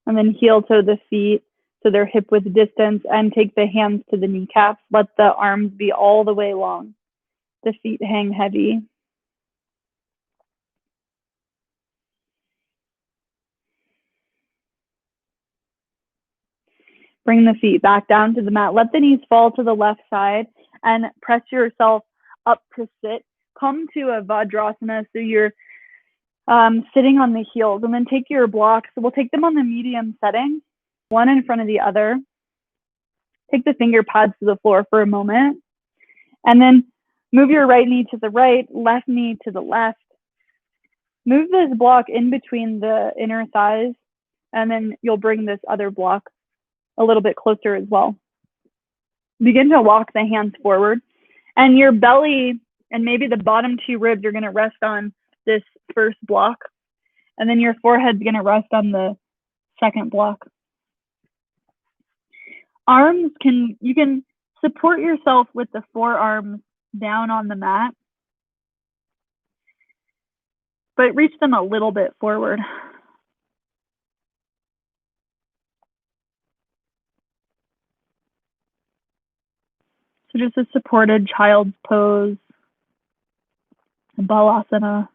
Speaker 1: And then heel toe the feet to their hip width distance and take the hands to the kneecaps. Let the arms be all the way long. The feet hang heavy. Bring the feet back down to the mat. Let the knees fall to the left side and press yourself up to sit. Come to a Virasana, so you're sitting on the heels, and then take your blocks. So we'll take them on the medium setting, one in front of the other. Take the finger pads to the floor for a moment, and then move your right knee to the right, left knee to the left. Move this block in between the inner thighs, and then you'll bring this other block a little bit closer as well. Begin to walk the hands forward, and your belly and maybe the bottom two ribs are going to rest on this first block, and then your forehead's going to rest on the second block. Arms you can support yourself with the forearms down on the mat, but reach them a little bit forward. So just a supported child's pose, Balasana.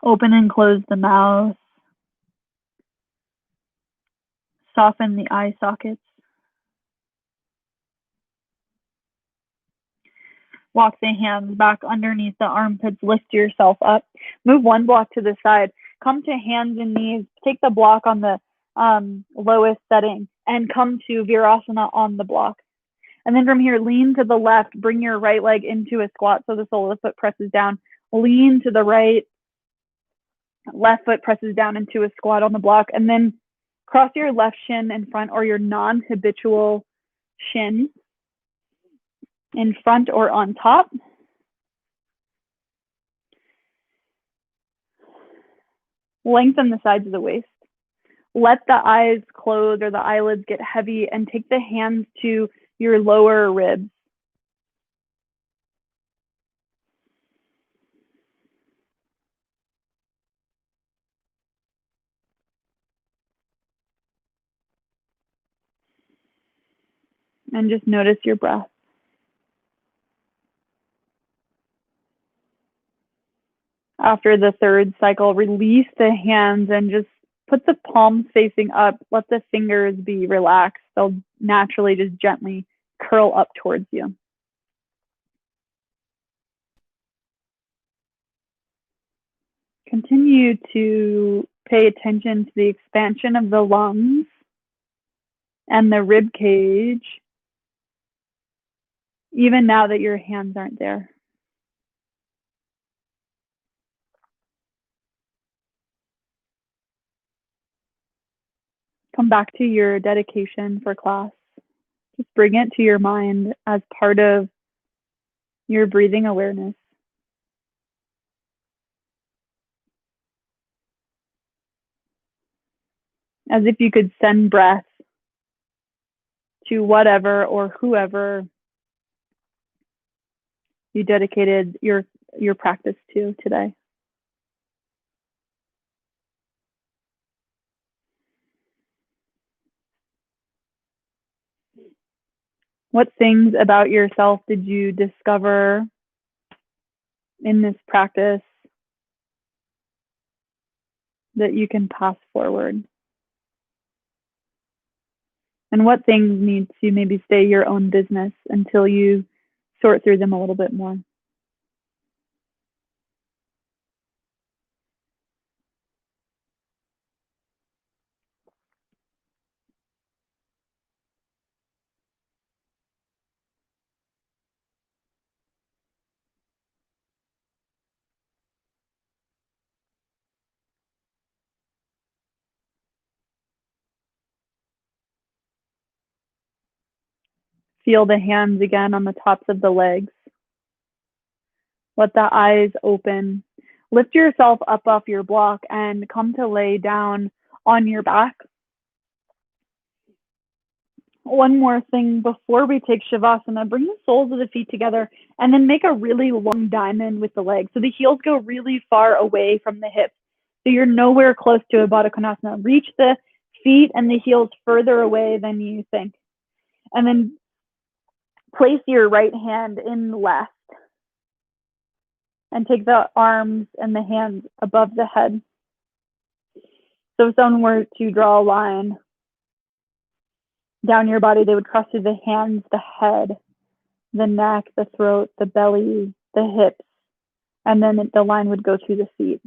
Speaker 1: Open and close the mouth. Soften the eye sockets. Walk the hands back underneath the armpits. Lift yourself up. Move one block to the side. Come to hands and knees. Take the block on the lowest setting and come to Virasana on the block. And then from here, lean to the left. Bring your right leg into a squat so the sole of the foot presses down. Lean to the right. Left foot presses down into a squat on the block. And then cross your left shin in front, or your non-habitual shin in front or on top. Lengthen the sides of the waist. Let the eyes close or the eyelids get heavy, and take the hands to your lower ribs. And just notice your breath. After the third cycle, release the hands and just put the palms facing up. Let the fingers be relaxed. They'll naturally just gently curl up towards you. Continue to pay attention to the expansion of the lungs and the rib cage even now that your hands aren't there. Come back to your dedication for class. Just bring it to your mind as part of your breathing awareness. As if you could send breath to whatever or whoever you dedicated your practice to today. What things about yourself did you discover in this practice that you can pass forward? And what things need to maybe stay your own business until you sort through them a little bit more? Feel the hands again on the tops of the legs. Let the eyes open. Lift yourself up off your block and come to lay down on your back. One more thing before we take Shavasana, bring the soles of the feet together and then make a really long diamond with the legs. So the heels go really far away from the hips. So you're nowhere close to a Baddha Konasana. Reach the feet and the heels further away than you think. And then place your right hand in left and take the arms and the hands above the head. So if someone were to draw a line down your body, they would cross through the hands, the head, the neck, the throat, the belly, the hips, and then the line would go through the feet.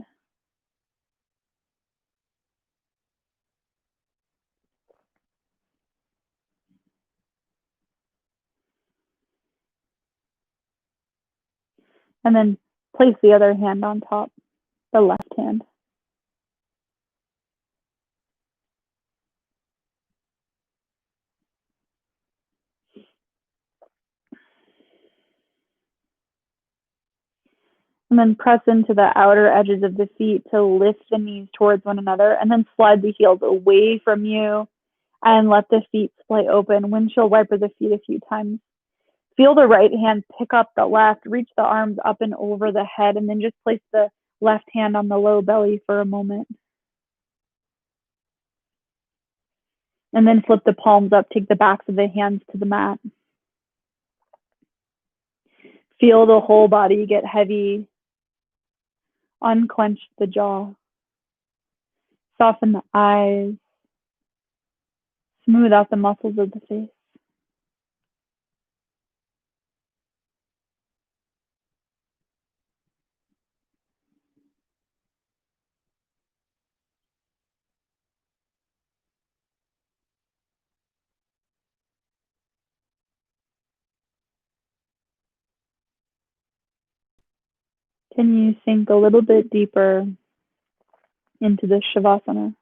Speaker 1: And then place the other hand on top, the left hand. And then press into the outer edges of the feet to lift the knees towards one another, and then slide the heels away from you and let the feet splay open. Windshield wiper the feet a few times. Feel the right hand pick up the left, reach the arms up and over the head, and then just place the left hand on the low belly for a moment. And then flip the palms up, take the backs of the hands to the mat. Feel the whole body get heavy. Unclench the jaw. Soften the eyes. Smooth out the muscles of the face. Can you sink a little bit deeper into the Shavasana?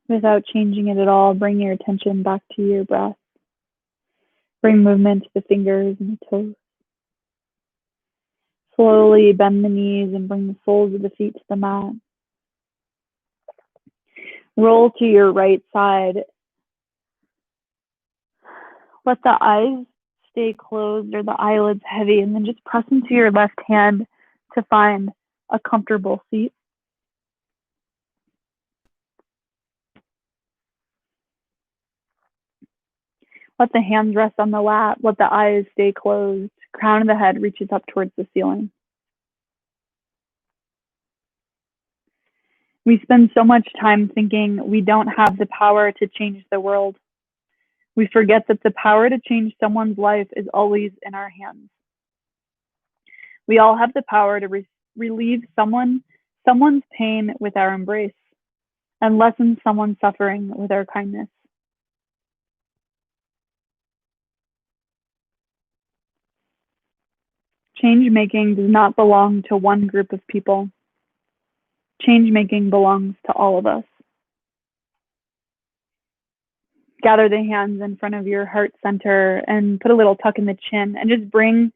Speaker 1: Without changing it at all, bring your attention back to your breath. Bring movement to the fingers and the toes. Slowly bend the knees and bring the soles of the feet to the mat. Roll to your right side. Let the eyes stay closed or the eyelids heavy, and then just press into your left hand to find a comfortable seat. Let the hands rest on the lap. Let the eyes stay closed. Crown of the head reaches up towards the ceiling. We spend so much time thinking we don't have the power to change the world. We forget that the power to change someone's life is always in our hands. We all have the power to relieve someone's pain with our embrace and lessen someone's suffering with our kindness. Change making does not belong to one group of people. Change making belongs to all of us. Gather the hands in front of your heart center and put a little tuck in the chin and just bring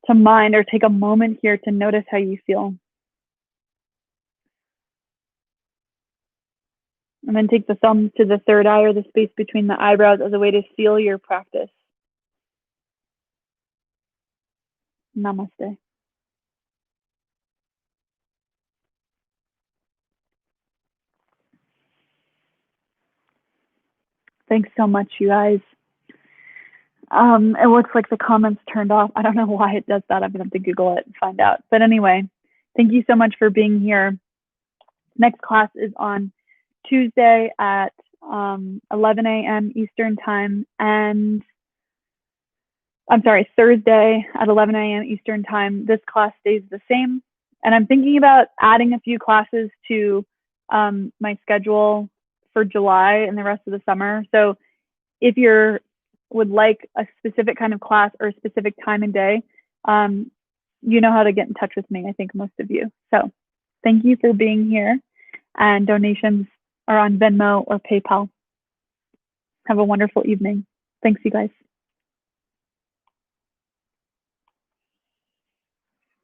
Speaker 1: to mind or take a moment here to notice how you feel. And then take the thumbs to the third eye or the space between the eyebrows as a way to seal your practice. Namaste. Thanks so much, you guys. It looks like the comments turned off. I don't know why it does that. I'm going to have to Google it and find out. But anyway, thank you so much for being here. Next class is on Tuesday at 11 a.m. Eastern time, and I'm sorry, Thursday at 11 a.m. Eastern time. This class stays the same, and I'm thinking about adding a few classes to my schedule for July and the rest of the summer. So if you would like a specific kind of class or a specific time and day, you know how to get in touch with me, I think most of you. So thank you for being here, and donations are on Venmo or PayPal. Have a wonderful evening. Thanks, you guys.